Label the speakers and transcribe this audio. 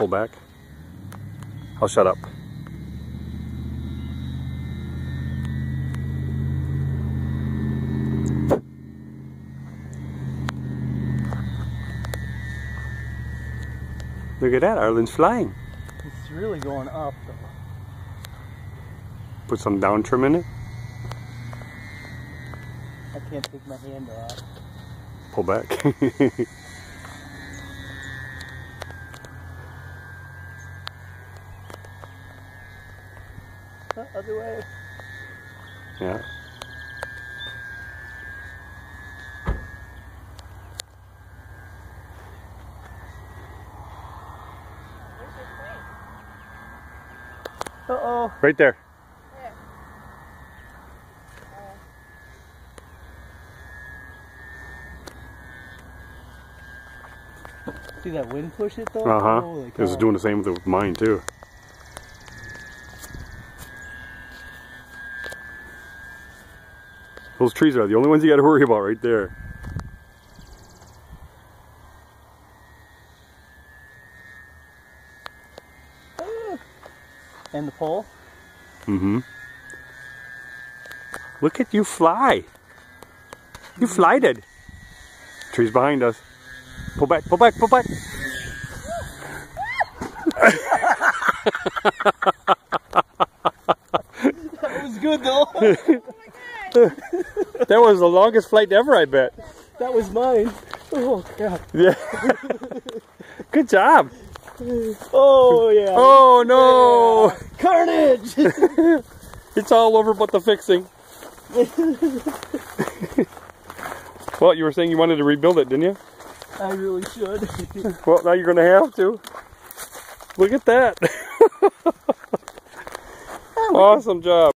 Speaker 1: Pull back. I'll shut up. Look at that, Arlen's flying.
Speaker 2: It's really going up though.
Speaker 1: Put some down trim in it.
Speaker 2: I can't take my hand off.
Speaker 1: Pull back.
Speaker 2: Other way.
Speaker 1: Yeah.
Speaker 2: Uh-oh.
Speaker 1: Right there.
Speaker 3: Where?
Speaker 2: See that wind push it though?
Speaker 1: Uh-huh.
Speaker 2: Holy
Speaker 1: This is
Speaker 2: cow.
Speaker 1: doing the same with mine too. Those trees are the only ones you got to worry about right there.
Speaker 2: And the pole?
Speaker 1: Mm-hmm. Look at you fly. You flighted. Trees behind us. Pull back, pull back, pull back.
Speaker 2: That was good though.
Speaker 1: That was the longest flight ever, I bet.
Speaker 2: That was mine. Oh crap.
Speaker 1: Yeah. Good job.
Speaker 2: Oh yeah.
Speaker 1: Oh no.
Speaker 2: Yeah. Carnage!
Speaker 1: It's all over but the fixing. Well, you were saying you wanted to rebuild it, didn't you?
Speaker 2: I really should.
Speaker 1: Well, now you're going to have to. Look at that. Awesome job.